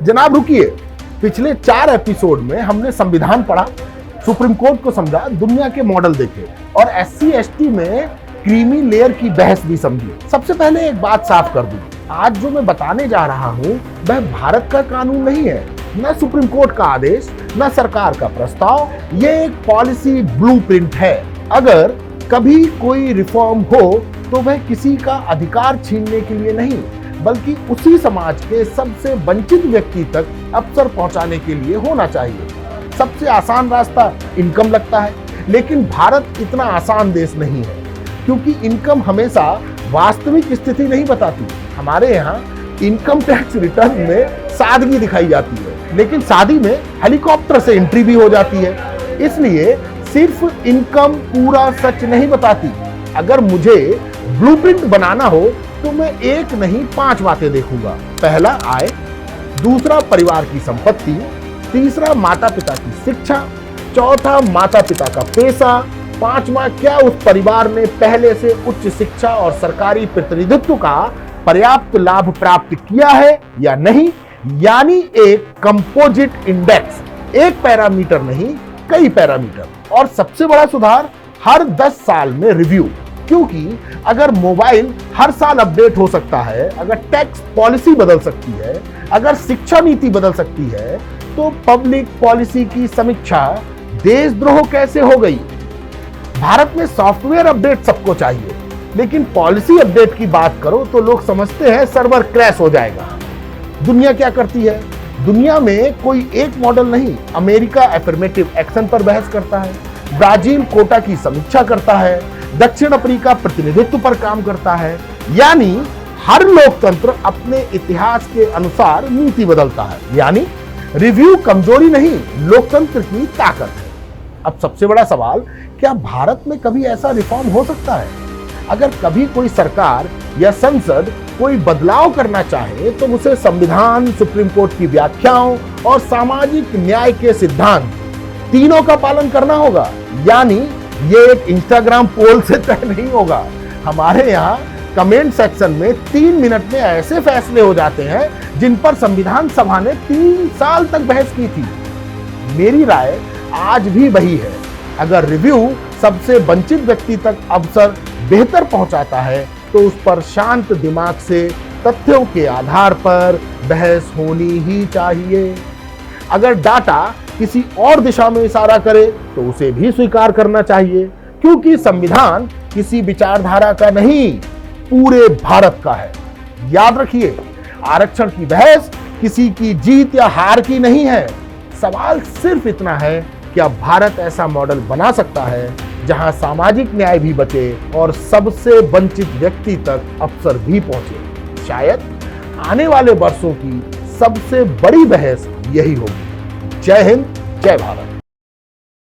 जनाब रुकिए, पिछले 4 एपिसोड में हमने संविधान पढ़ा, सुप्रीम कोर्ट को समझा, दुनिया के मॉडल देखे और SC ST में क्रीमी लेयर की बहस भी समझी। सबसे पहले एक बात साफ कर दूं, आज जो मैं बताने जा रहा हूं वह भारत का कानून नहीं है, न सुप्रीम कोर्ट का आदेश, न सरकार का प्रस्ताव। ये एक पॉलिसी ब्लूप्रिंट है। अगर कभी कोई रिफॉर्म हो तो वह किसी का अधिकार छीनने के लिए नहीं, बल्कि उसी समाज के सबसे वंचित व्यक्ति तक अवसर पहुंचाने के लिए होना चाहिए। सबसे आसान रास्ता इनकम लगता है, लेकिन भारत इतना आसान देश नहीं है, क्योंकि इनकम हमेशा वास्तविक स्थिति नहीं बताती। हमारे यहाँ इनकम टैक्स रिटर्न में सादगी दिखाई जाती है, लेकिन शादी में हेलीकॉप्टर से एंट्री भी हो जाती है। इसलिए सिर्फ इनकम पूरा सच नहीं बताती। अगर मुझे ब्लूप्रिंट बनाना हो तो मैं एक नहीं 5 बातें देखूंगा। पहला आय, दूसरा परिवार की संपत्ति, तीसरा माता पिता की शिक्षा, चौथा माता पिता का पेशा, 5वां क्या उस परिवार ने पहले से उच्च शिक्षा और सरकारी प्रतिनिधित्व का पर्याप्त लाभ प्राप्त किया है या नहीं। यानी एक कंपोजिट इंडेक्स, एक पैरामीटर नहीं कई पैरामीटर। और सबसे बड़ा सुधार, हर 10 साल में रिव्यू, क्योंकि अगर मोबाइल हर साल अपडेट हो सकता है, अगर टैक्स पॉलिसी बदल सकती है, अगर शिक्षा नीति बदल सकती है, तो पब्लिक पॉलिसी की समीक्षा देशद्रोह कैसे हो गई। भारत में सॉफ्टवेयर अपडेट सबको चाहिए, लेकिन पॉलिसी अपडेट की बात करो तो लोग समझते हैं सर्वर क्रैश हो जाएगा। दुनिया क्या करती है? दुनिया में कोई एक मॉडल नहीं। अमेरिका एफर्मेटिव एक्शन पर बहस करता है, ब्राजील कोटा की समीक्षा करता है, दक्षिण अफ्रीका प्रतिनिधित्व पर काम करता है। यानी हर लोकतंत्र अपने इतिहास के अनुसार नीति बदलता है। यानी रिव्यू कमजोरी नहीं, लोकतंत्र की ताकत है। अब सबसे बड़ा सवाल, क्या भारत में कभी ऐसा रिफॉर्म हो सकता है? अगर कभी कोई सरकार या संसद कोई बदलाव करना चाहे तो उसे संविधान, सुप्रीम कोर्ट की व्याख्याओं और सामाजिक न्याय के सिद्धांत तीनों का पालन करना होगा। यानी ये एक इंस्टाग्राम पोल से तय नहीं होगा। हमारे यहाँ कमेंट सेक्शन में 3 मिनट में ऐसे फैसले हो जाते हैं जिन पर संविधान सभा ने 3 साल तक बहस की थी। मेरी राय आज भी वही है, अगर रिव्यू सबसे वंचित व्यक्ति तक अवसर बेहतर पहुंचाता है तो उस पर शांत दिमाग से तथ्यों के आधार पर बहस होनी ही चाहिए। अगर डाटा किसी और दिशा में इशारा करे तो उसे भी स्वीकार करना चाहिए, क्योंकि संविधान किसी विचारधारा का नहीं, पूरे भारत का है। याद रखिए, आरक्षण की बहस किसी की जीत या हार की नहीं है। सवाल सिर्फ इतना है, क्या भारत ऐसा मॉडल बना सकता है जहां सामाजिक न्याय भी बचे और सबसे वंचित व्यक्ति तक अवसर भी पहुंचे। शायद आने वाले वर्षों की सबसे बड़ी बहस यही होगी। जय हिंद, जय भारत।